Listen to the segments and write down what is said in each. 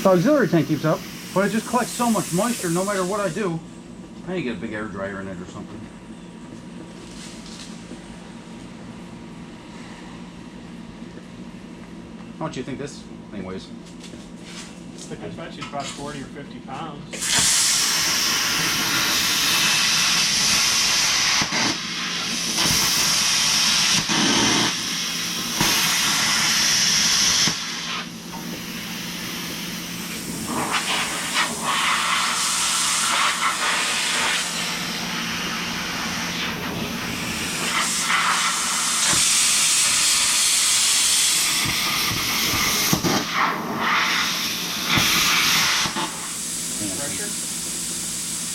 The auxiliary tank keeps up, but it just collects so much moisture no matter what I do. I need to get a big air dryer in it or something. How much do you think this thing weighs? I bet you about 40 or 50 pounds.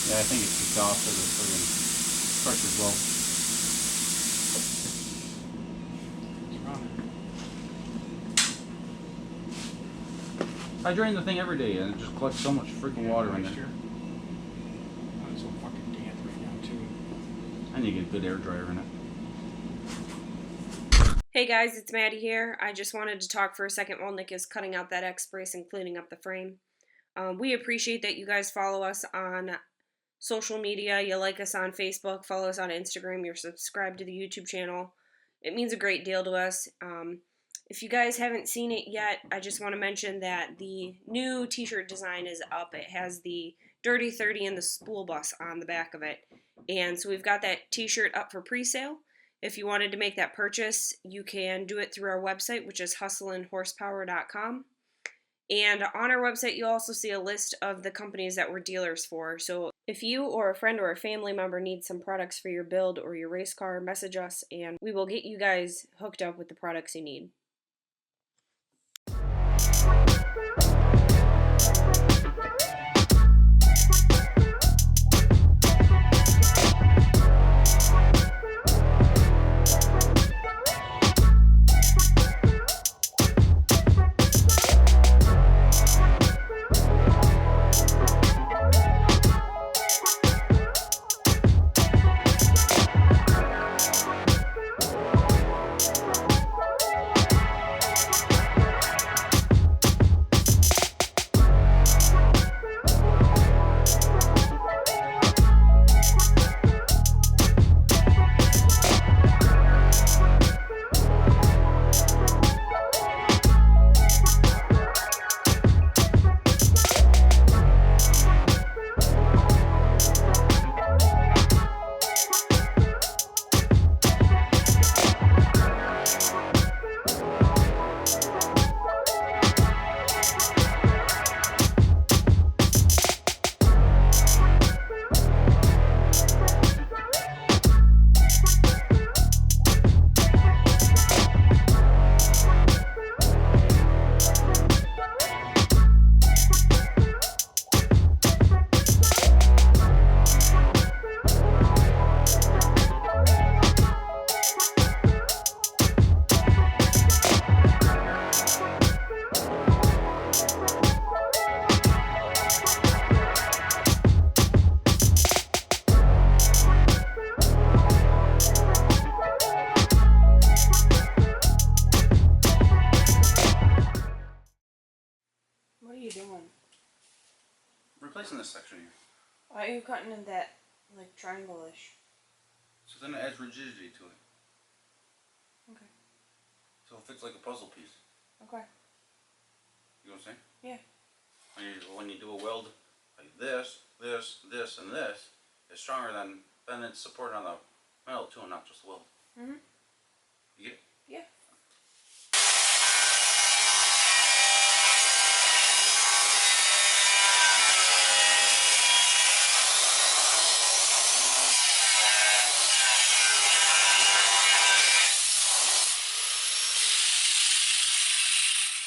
Yeah, I think it's kicked off to the friggin' pressure's low. I drain the thing every day and it just collects so much freaking water in there. Oh, it's so fucking damp right now too. I need to get a good air dryer in it. Hey guys, it's Maddy here. I just wanted to talk for a second while Nick is cutting out that X-brace and cleaning up the frame. We appreciate that you guys follow us on social media. You like us on Facebook, follow us on Instagram, you're subscribed to the YouTube channel. It means a great deal to us. If you guys haven't seen it yet, I just want to mention that the new t-shirt design is up. It has the Dirty 30 and the spool bus on the back of it. And so we've got that t-shirt up for pre-sale. If you wanted to make that purchase, you can do it through our website, which is HustlinHorsepower.com. And on our website, you'll also see a list of the companies that we're dealers for. So if you or a friend or a family member needs some products for your build or your race car, message us and we will get you guys hooked up with the products you need. What are you doing? Replacing this section here. Why are you cutting in that, like, triangle-ish? So then it adds rigidity to it. Okay. So it fits like a puzzle piece. Okay. You know what I'm saying? Yeah. When you do a weld like this, this, this, and this, it's stronger than it's supported on the metal too, and not just the weld. Mm-hmm. You get it? Yeah.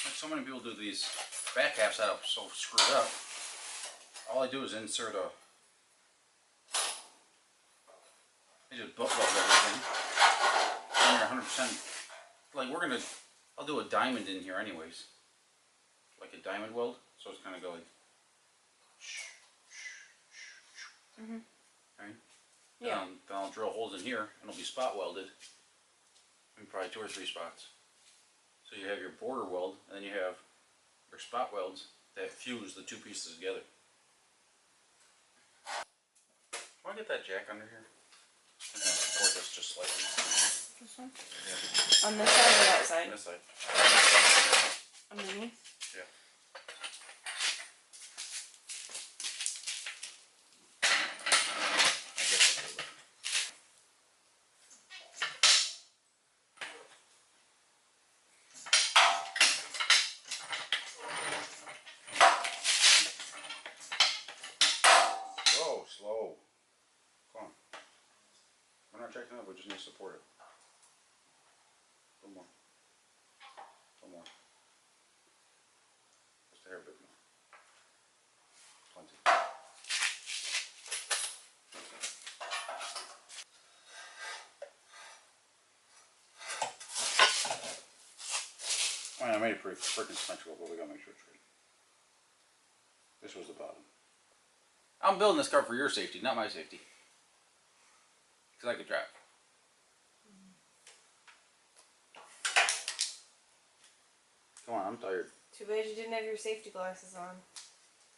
Like so many people do these back half setups so screwed up. All I do is insert a. I just butt weld everything. And you're 100%. Like I'll do a diamond in here anyways. Like a diamond weld, so it's kind of go like. Mhm. Right. Yeah. Then I'll drill holes in here, and it'll be spot welded. And probably 2 or 3 spots. So you have your border weld, and then you have your spot welds that fuse the two pieces together. Can I get that jack under here? I'm gonna support this just slightly. This one? Yeah. On this side or that side? On this side. Underneath? Yeah. I guess I'll do it. Slow. Come on. We're not checking it up, we just need to support it. A little more. A little more. Just a hair bit more. Plenty. I mean, I made it pretty freaking symmetrical, but we gotta make sure it's right. This was the bottom. I'm building this car for your safety, not my safety. Because I could drive. Come on, I'm tired. Too bad you didn't have your safety glasses on.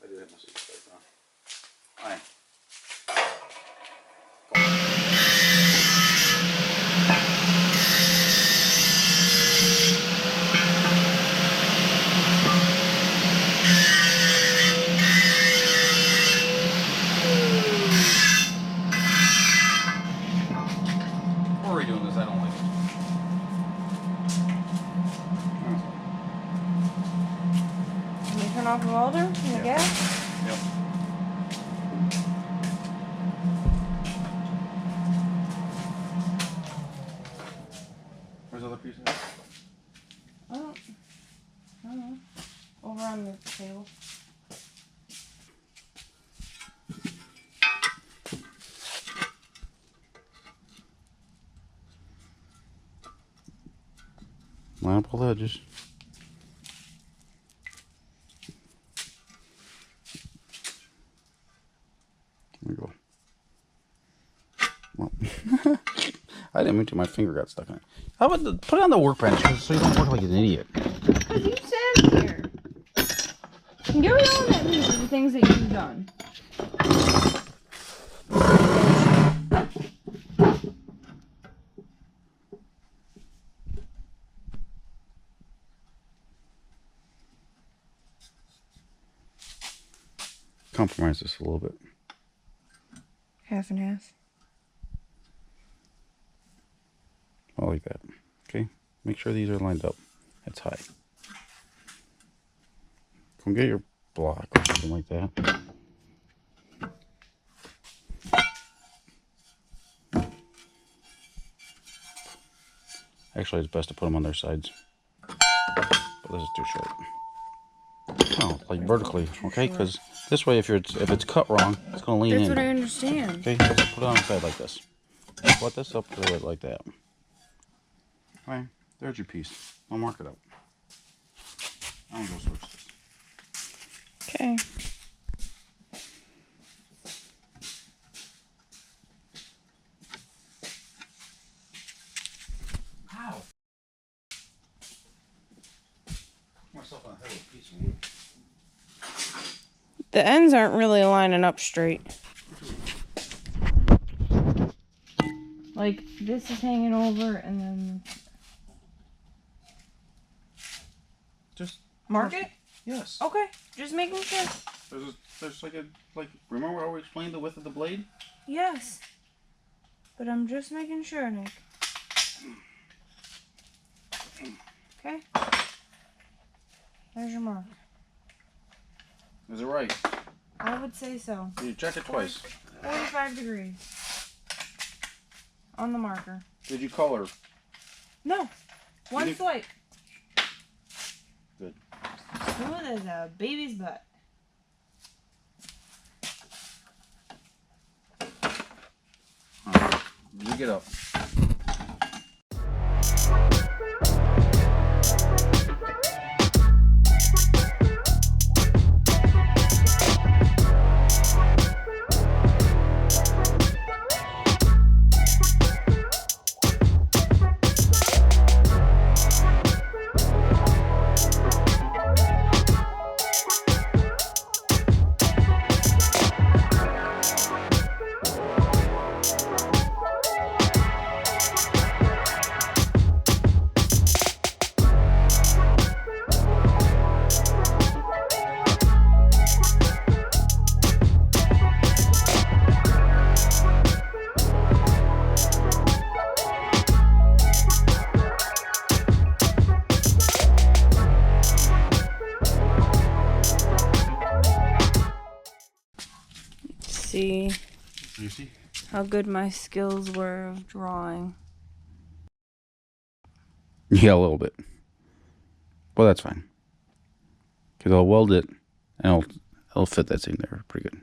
I did have my safety glasses on. Fine. Why are we doing this? I don't like it. Can you turn off the welder and the gas? Yep. Where's the other piece? I don't know. Over on the table. Line up all the edges. There we go. Well, I didn't mean to. My finger got stuck in it. How about put it on the workbench so you don't look like an idiot? Because you sat here. And give me all that list of the things that you've done. Compromise this a little bit. Half and half. I like that. Okay, make sure these are lined up. That's high. Come get your block or something like that. Actually, it's best to put them on their sides. But this is too short. Oh, like vertically, okay? Because this way, if it's cut wrong, it's gonna lean in. That's what I understand. Okay, let's put it on the side like this. Put this up to it like that. Okay, there's your piece. I'll mark it up. I'm gonna go switch this. Okay. Ow! Myself on a heavy piece of wood. The ends aren't really lining up straight. Like, this is hanging over, and then... Just Mark it? Yes. Okay, just making sure. There's like remember how we explained the width of the blade? Yes. But I'm just making sure, Nick. Okay. There's your mark. Is it right? I would say so. You check it twice. 45 degrees. On the marker. Did you color? No. One didn't- swipe. Good. Smooth as a baby's butt. Alright, you get up. see You see? how good my skills were of drawing. Yeah, a little bit. Well, that's fine. Because I'll weld it and it'll fit that seam there pretty good.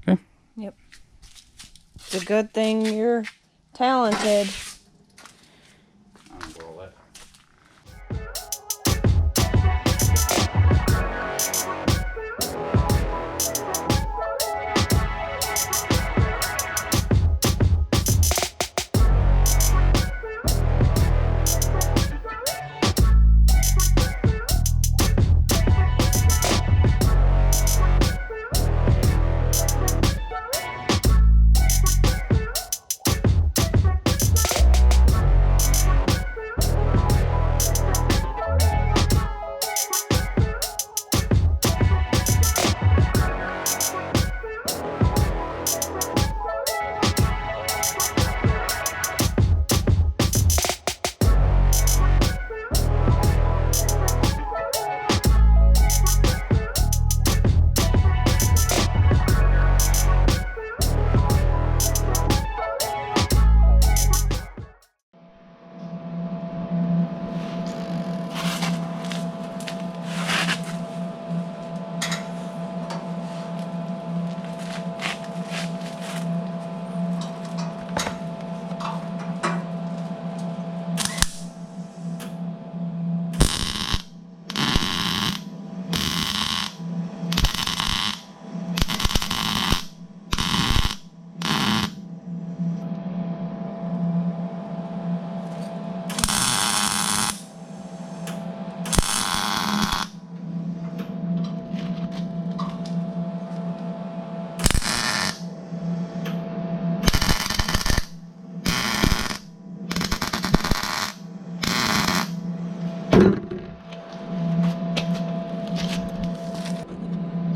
Okay. Yep. It's a good thing you're talented.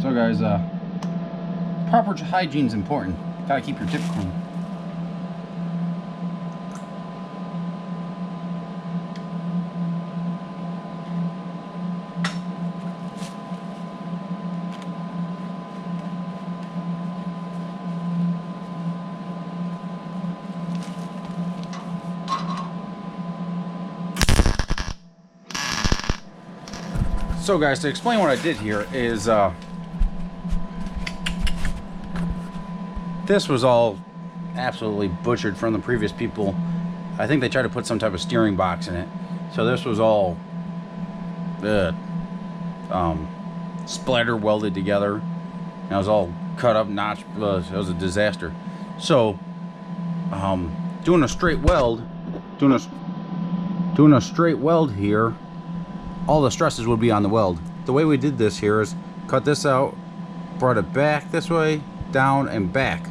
So guys, proper hygiene is important. Gotta keep your tip clean. So guys, to explain what I did here is this was all absolutely butchered from the previous people. I think they tried to put some type of steering box in it. So this was all splatter welded together. And it was all cut up, notched. It was a disaster. So doing a straight weld, doing a straight weld here, all the stresses would be on the weld. The way we did this here is cut this out, brought it back this way, down and back.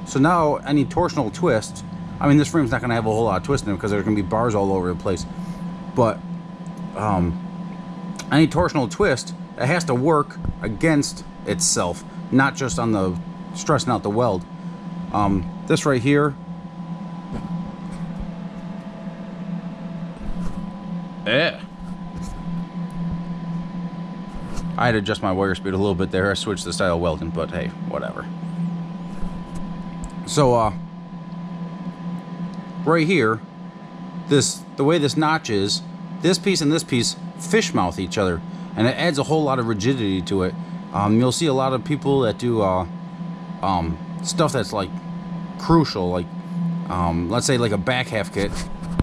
So now any torsional twist, I mean, this frame's not going to have a whole lot of twist in it because there's going to be bars all over the place, but any torsional twist, it has to work against itself, not just on the stressing out the weld. This right here, I had to adjust my wire speed a little bit there. I switched the style of welding, but hey, whatever. So right here, the way this notch is, this piece and this piece fish mouth each other, and it adds a whole lot of rigidity to it. You'll see a lot of people that do stuff that's like crucial, like let's say like a back half kit.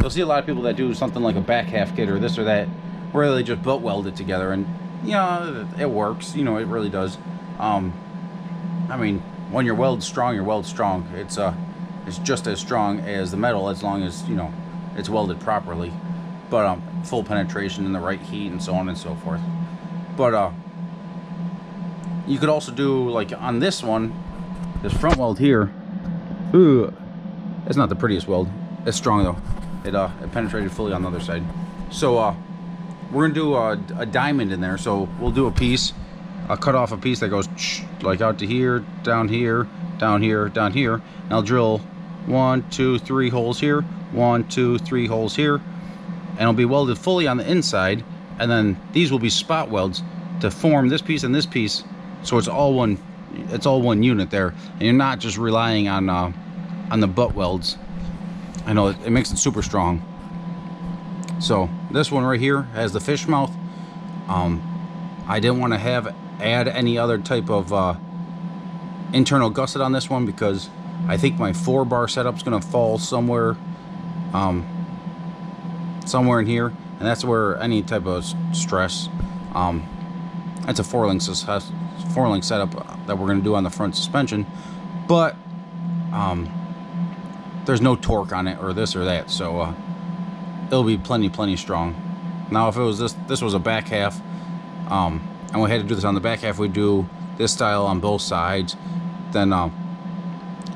You'll see a lot of people that do something like a back half kit or this or that, where they just butt weld it together, and you know, it works. You know, it really does. I mean, when your weld's strong, your weld's strong. It's just as strong as the metal, as long as, you know, it's welded properly. But full penetration in the right heat and so on and so forth. But you could also do, like on this one, this front weld here. Ooh, it's not the prettiest weld. It's strong though. It penetrated fully on the other side. So we're gonna do a diamond in there. So we'll do a piece. I'll cut off a piece that goes like out to here, down here, down here, down here, and I'll drill 1, 2, 3 holes here, 1, 2, 3 holes here, and it'll be welded fully on the inside, and then these will be spot welds to form this piece and this piece, so it's all one, it's all one unit there, and you're not just relying on the butt welds. I know it makes it super strong. So this one right here has the fish mouth. I didn't want to add any other type of internal gusset on this one, because I think my 4-bar setup's gonna fall somewhere in here, and that's where any type of stress. That's a 4-link setup that we're gonna do on the front suspension, but there's no torque on it or this or that, so it'll be plenty strong. Now if it was this was a back half, and we had to do this on the back half, we do this style on both sides, then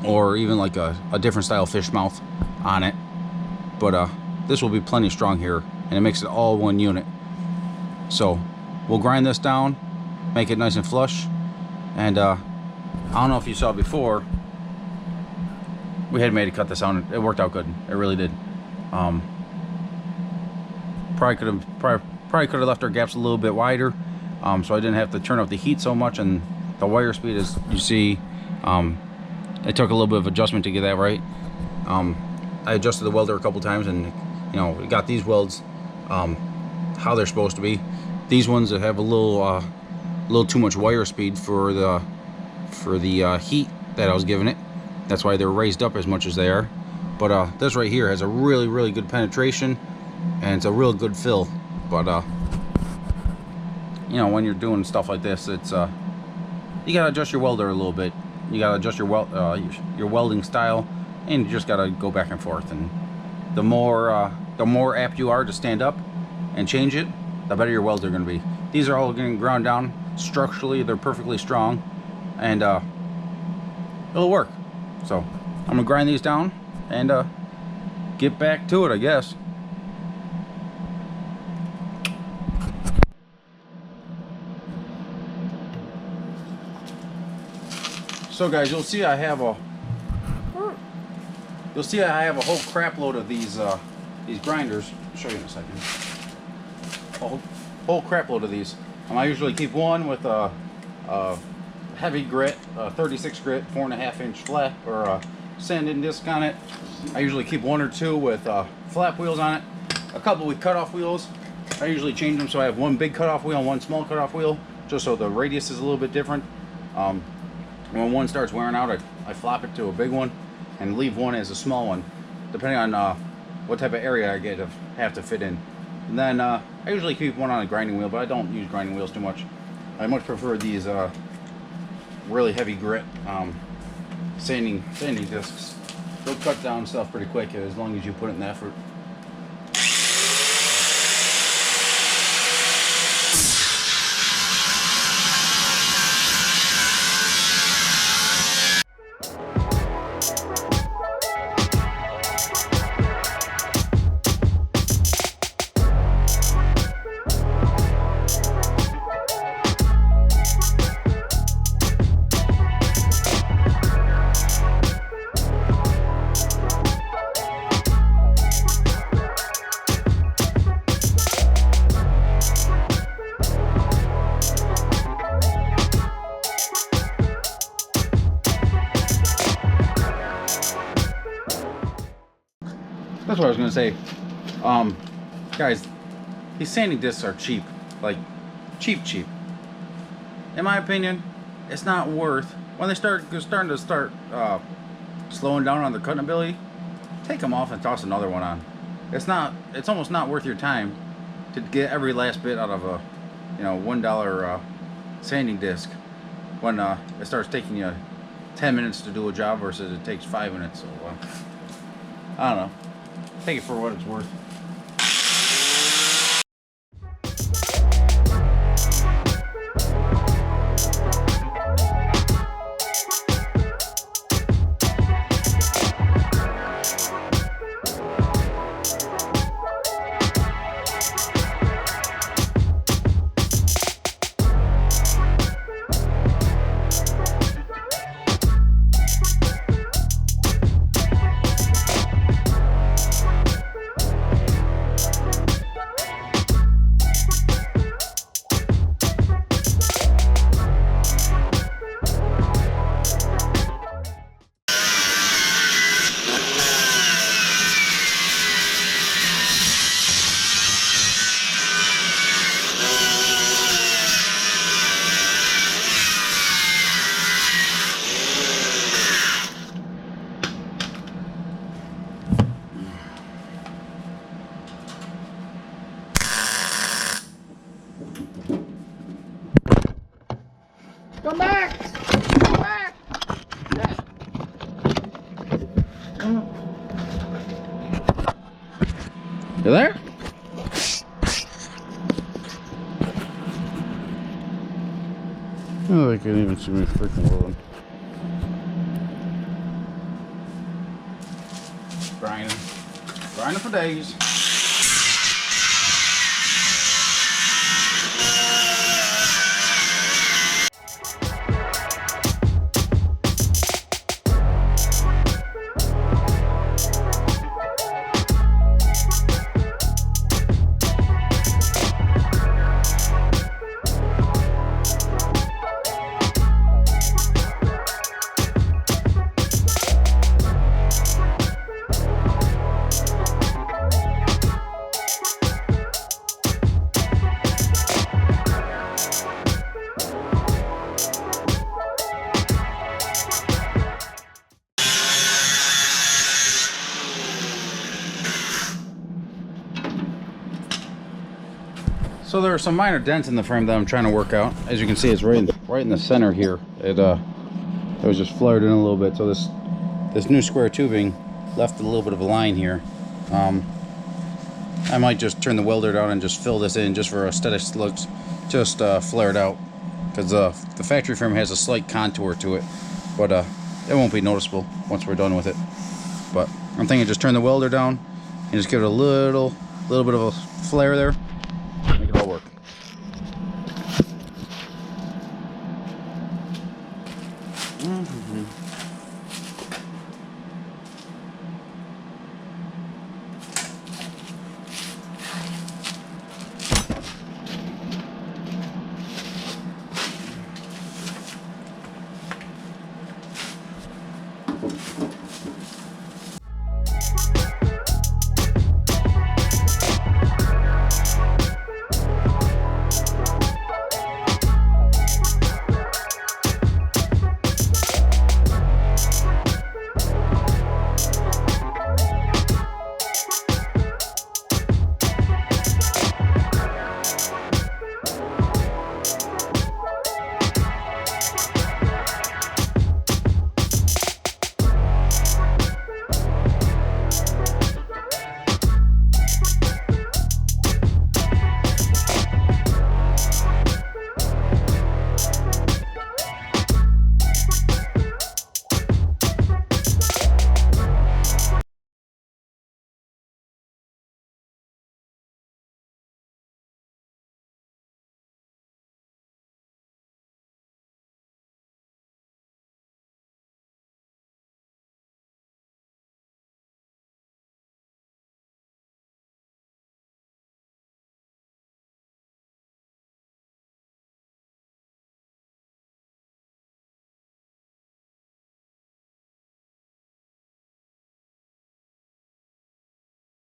or even like a different style fish mouth on it, but this will be plenty strong here, and it makes it all one unit. So we'll grind this down, make it nice and flush, and I don't know if you saw before, we had Maddy cut this out. It worked out good. It really did. Probably could have left our gaps a little bit wider, so I didn't have to turn up the heat so much, and the wire speed, as you see, it took a little bit of adjustment to get that right. I adjusted the welder a couple times, and you know, we got these welds how they're supposed to be. These ones that have a little too much wire speed for the heat that I was giving it. That's why they're raised up as much as they are. But this right here has a really good penetration, and it's a real good fill. But you know, when you're doing stuff like this, it's you gotta adjust your welder a little bit. You gotta adjust your welding style, and you just gotta go back and forth. And the more apt you are to stand up and change it, the better your welds are gonna be. These are all getting ground down structurally. They're perfectly strong, and it'll work. So I'm gonna grind these down and get back to it, I guess. So guys, you'll see I have a whole crap load of these grinders. I'll show you in a second. A whole crap load of these. I usually keep one with a heavy grit, 36 grit, 4.5-inch flat, or a sanding disc on it. I usually keep one or two with flap wheels on it, a couple with cutoff wheels. I usually change them, so I have one big cutoff wheel and one small cutoff wheel, just so the radius is a little bit different. When one starts wearing out, I flop it to a big one and leave one as a small one, depending on what type of area I have to fit in. And then I usually keep one on a grinding wheel, but I don't use grinding wheels too much. I much prefer these really heavy grit sanding discs. They'll cut down stuff pretty quick as long as you put it in the effort. That's what I was gonna say. Guys, these sanding discs are cheap, like cheap. In my opinion, it's not worth, when they start slowing down on their cutting ability, take them off and toss another one on. It's almost not worth your time to get every last bit out of a $1 sanding disc when it starts taking you 10 minutes to do a job versus it takes 5 minutes. So I don't know. Take it for what it's worth. Come back! Come back! You there? Oh, they can't even see me freaking rolling. Grinding. Grinding for days. So there are some minor dents in the frame that I'm trying to work out. As you can see, it's right in the center here. It was just flared in a little bit. So this new square tubing left a little bit of a line here. I might just turn the welder down and just fill this in just for aesthetics looks, just flare it out, because the factory frame has a slight contour to it, but it won't be noticeable once we're done with it. But I'm thinking just turn the welder down and just give it a little bit of a flare there. Make it all work.